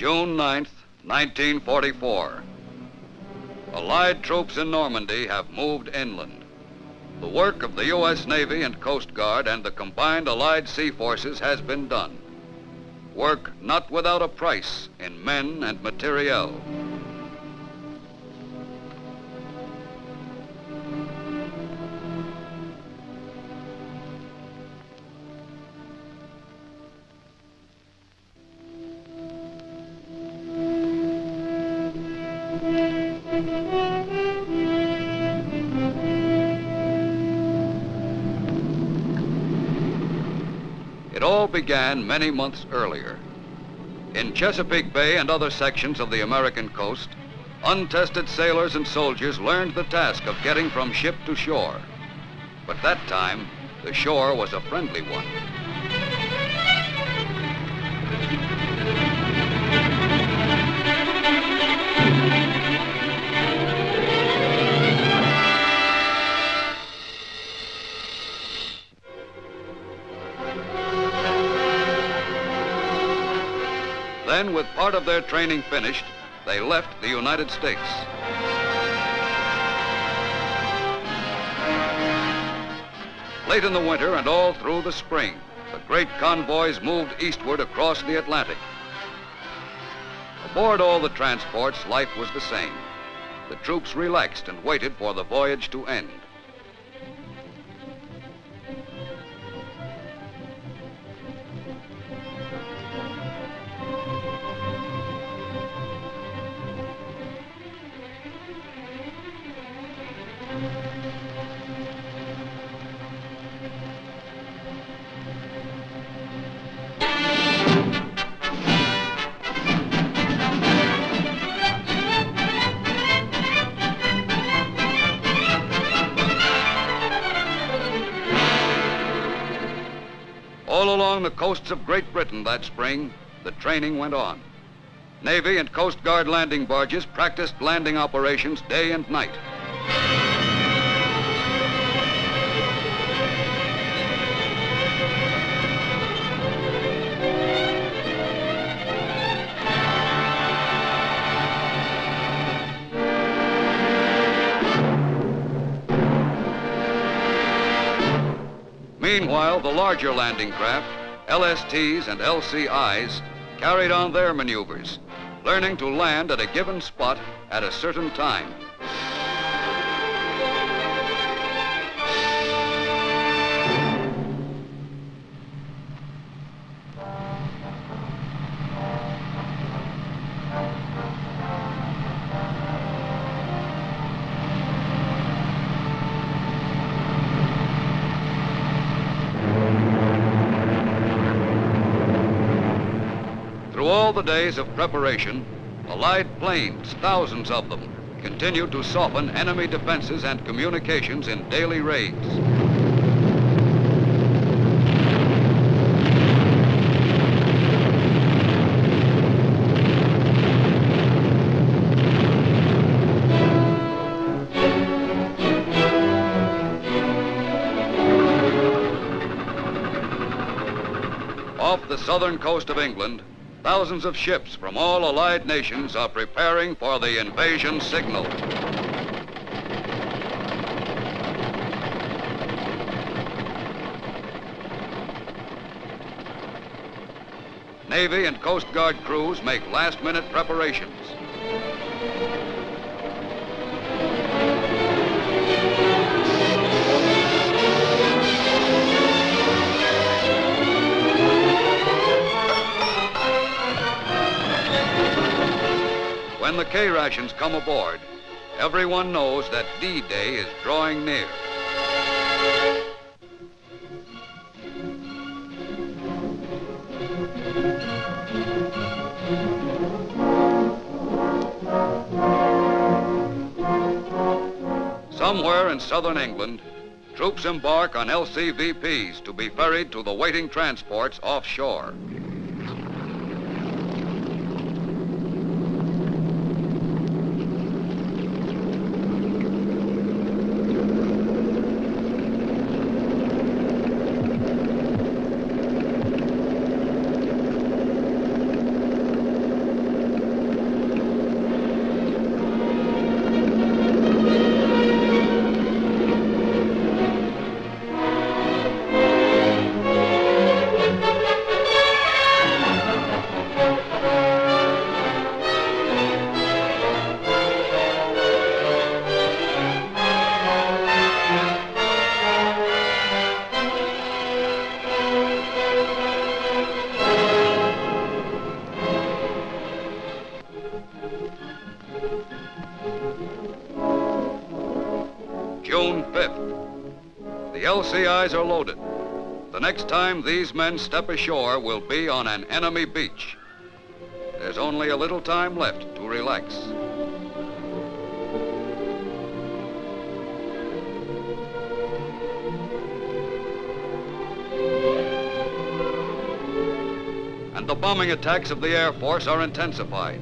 June 9th, 1944. Allied troops in Normandy have moved inland. The work of the U.S. Navy and Coast Guard and the combined Allied sea forces has been done. Work not without a price in men and materiel. It all began many months earlier. In Chesapeake Bay and other sections of the American coast, untested sailors and soldiers learned the task of getting from ship to shore. But that time, the shore was a friendly one. Then, with part of their training finished, they left the United States. Late in the winter and all through the spring, the great convoys moved eastward across the Atlantic. Aboard all the transports, life was the same. The troops relaxed and waited for the voyage to end. All along the coasts of Great Britain that spring, the training went on. Navy and Coast Guard landing barges practiced landing operations day and night. Meanwhile, the larger landing craft, LSTs and LCIs, carried on their maneuvers, learning to land at a given spot at a certain time. Through all the days of preparation, Allied planes, thousands of them, continued to soften enemy defenses and communications in daily raids. Off the southern coast of England, thousands of ships from all Allied nations are preparing for the invasion signal. Navy and Coast Guard crews make last-minute preparations. When the K-rations come aboard, everyone knows that D-Day is drawing near. Somewhere in southern England, troops embark on LCVPs to be ferried to the waiting transports offshore. June 5th. The LCIs are loaded. The next time these men step ashore will be on an enemy beach. There's only a little time left to relax. And the bombing attacks of the Air Force are intensified.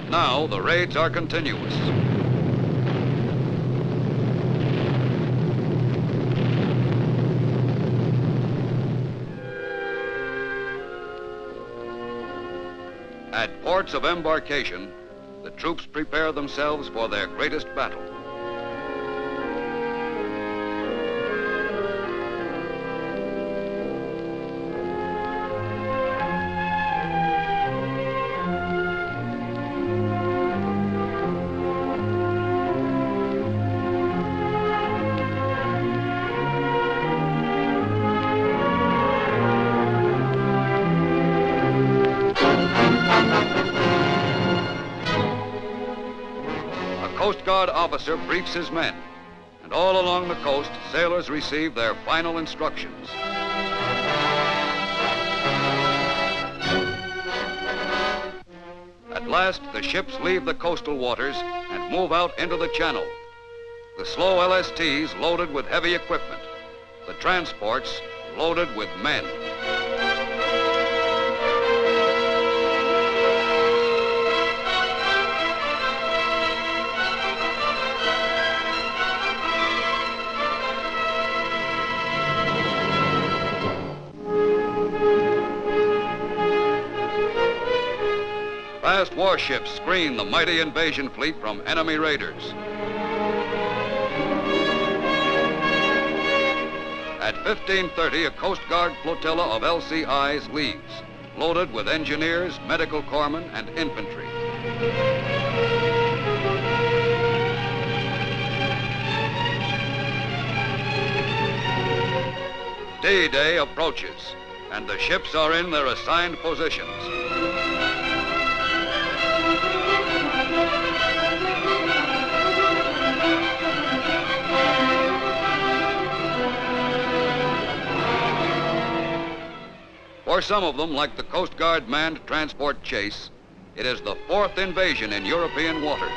Now the raids are continuous. At ports of embarkation, the troops prepare themselves for their greatest battle. Coast Guard officer briefs his men, and all along the coast, sailors receive their final instructions. At last, the ships leave the coastal waters and move out into the channel. The slow LSTs loaded with heavy equipment, the transports loaded with men. Fast warships screen the mighty invasion fleet from enemy raiders. At 15:30, a Coast Guard flotilla of LCIs leaves, loaded with engineers, medical corpsmen, and infantry. D-Day approaches, and the ships are in their assigned positions. For some of them, like the Coast Guard manned transport chase, it is the fourth invasion in European waters.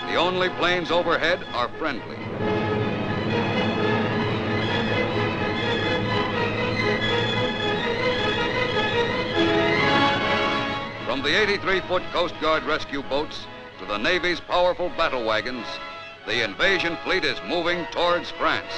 The only planes overhead are friendly. From the 83-foot Coast Guard rescue boats to the Navy's powerful battle wagons, the invasion fleet is moving towards France.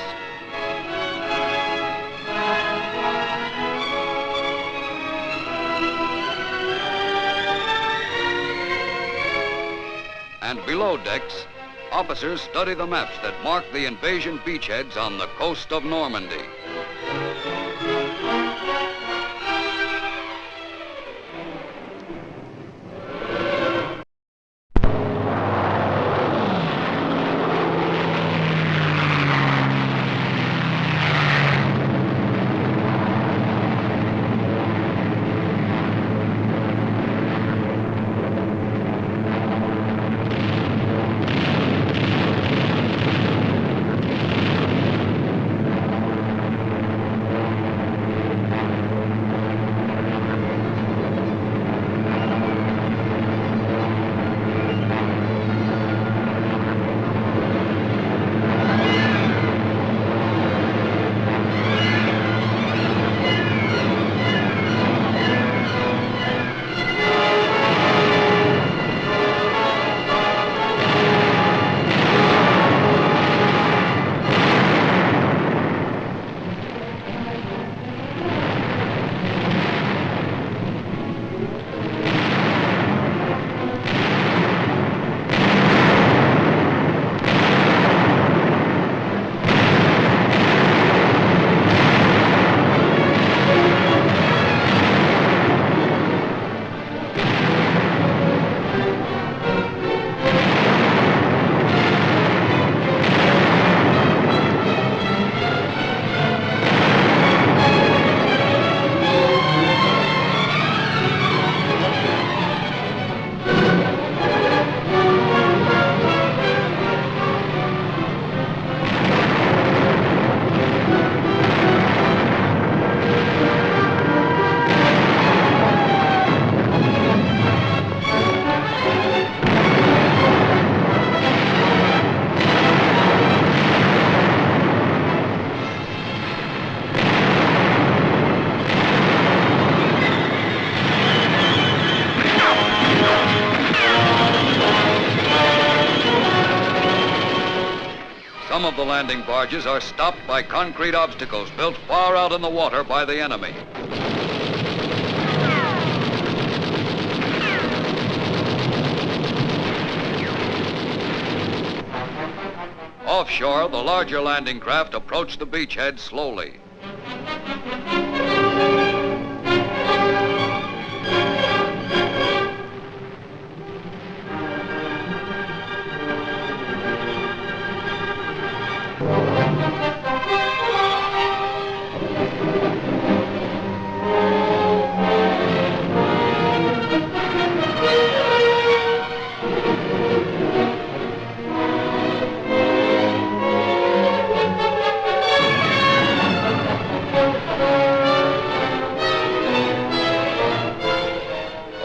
And below decks, officers study the maps that mark the invasion beachheads on the coast of Normandy. Some of the landing barges are stopped by concrete obstacles built far out in the water by the enemy. Offshore, the larger landing craft approach the beachhead slowly.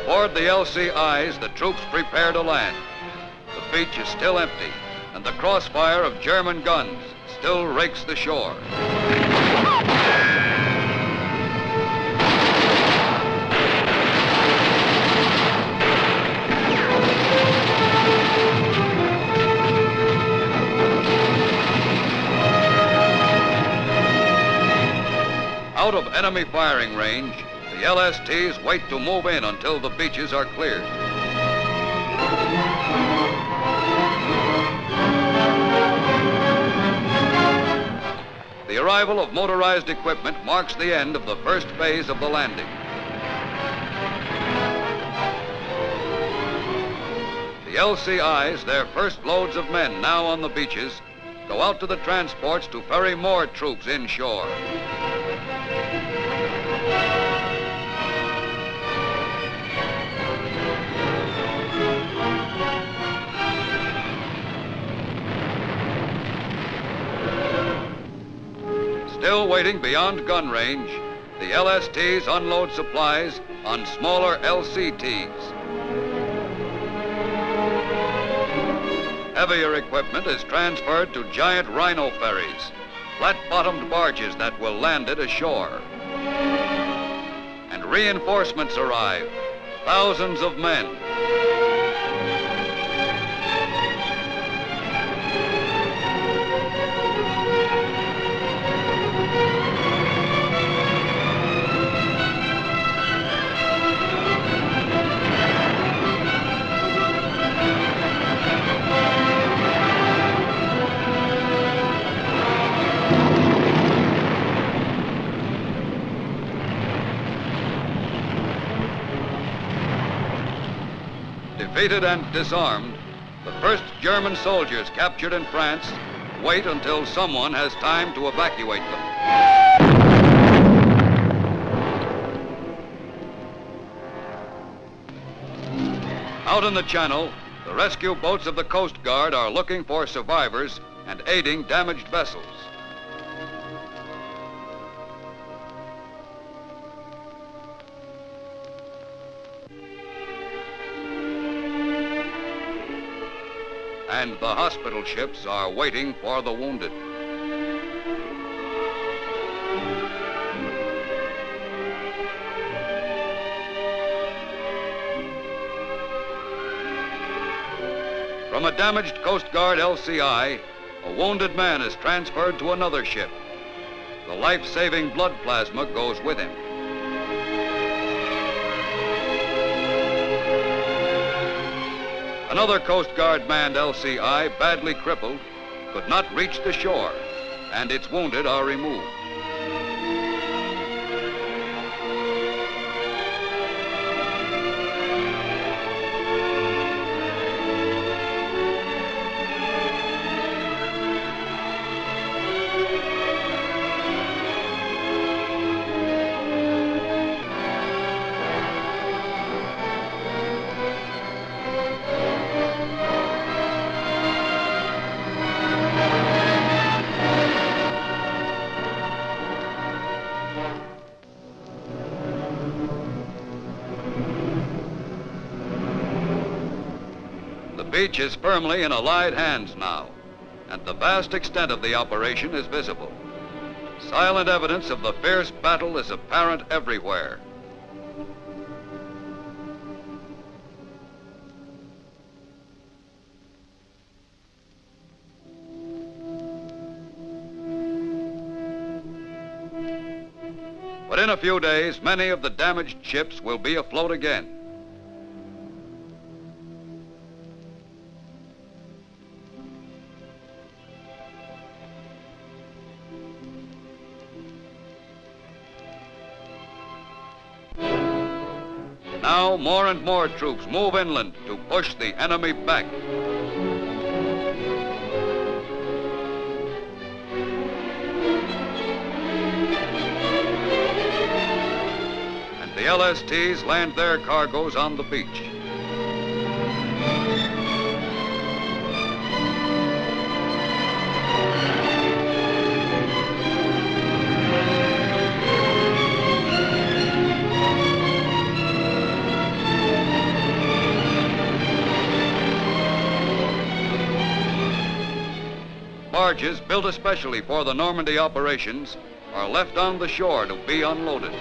Aboard the LCIs, the troops prepare to land. The beach is still empty, and the crossfire of German guns still rakes the shore. Out of enemy firing range, the LSTs wait to move in until the beaches are cleared. The arrival of motorized equipment marks the end of the first phase of the landing. The LCIs, their first loads of men now on the beaches, go out to the transports to ferry more troops inshore. Still waiting beyond gun range, the LSTs unload supplies on smaller LCTs. Heavier equipment is transferred to giant rhino ferries, flat-bottomed barges that will land it ashore. And reinforcements arrive, thousands of men. Defeated and disarmed, the first German soldiers captured in France wait until someone has time to evacuate them. Out in the channel, the rescue boats of the Coast Guard are looking for survivors and aiding damaged vessels. And the hospital ships are waiting for the wounded. From a damaged Coast Guard LCI, a wounded man is transferred to another ship. The life-saving blood plasma goes with him. Another Coast Guard manned LCI, badly crippled, could not reach the shore, and its wounded are removed. The beach is firmly in Allied hands now, and the vast extent of the operation is visible. Silent evidence of the fierce battle is apparent everywhere. in a few days, many of the damaged ships will be afloat again. Now more and more troops move inland to push the enemy back. And the LSTs land their cargoes on the beach. Barges built especially for the Normandy operations are left on the shore to be unloaded.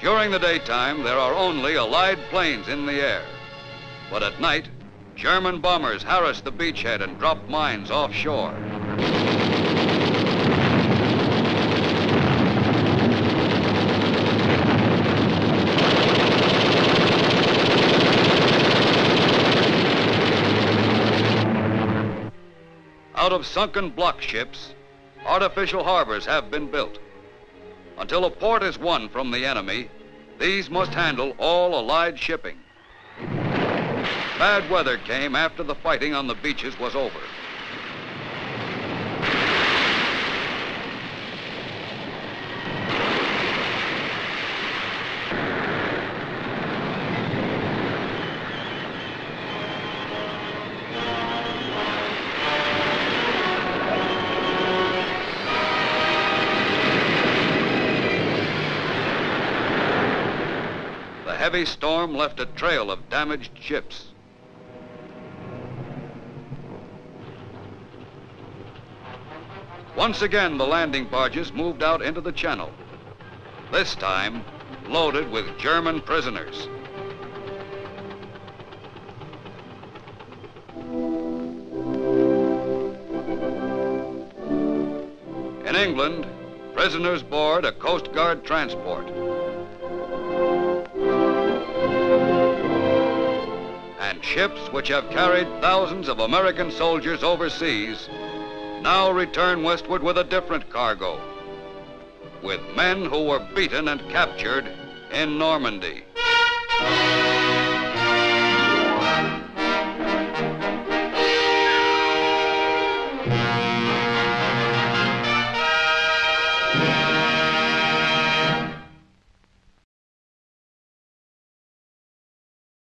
During the daytime, there are only Allied planes in the air. But at night, German bombers harass the beachhead and drop mines offshore. Out of sunken block ships, artificial harbors have been built. Until a port is won from the enemy, these must handle all Allied shipping. Bad weather came after the fighting on the beaches was over. The heavy storm left a trail of damaged ships. Once again, the landing barges moved out into the channel, this time loaded with German prisoners. In England, prisoners board a Coast Guard transport. And ships which have carried thousands of American soldiers overseas now return westward with a different cargo, with men who were beaten and captured in Normandy.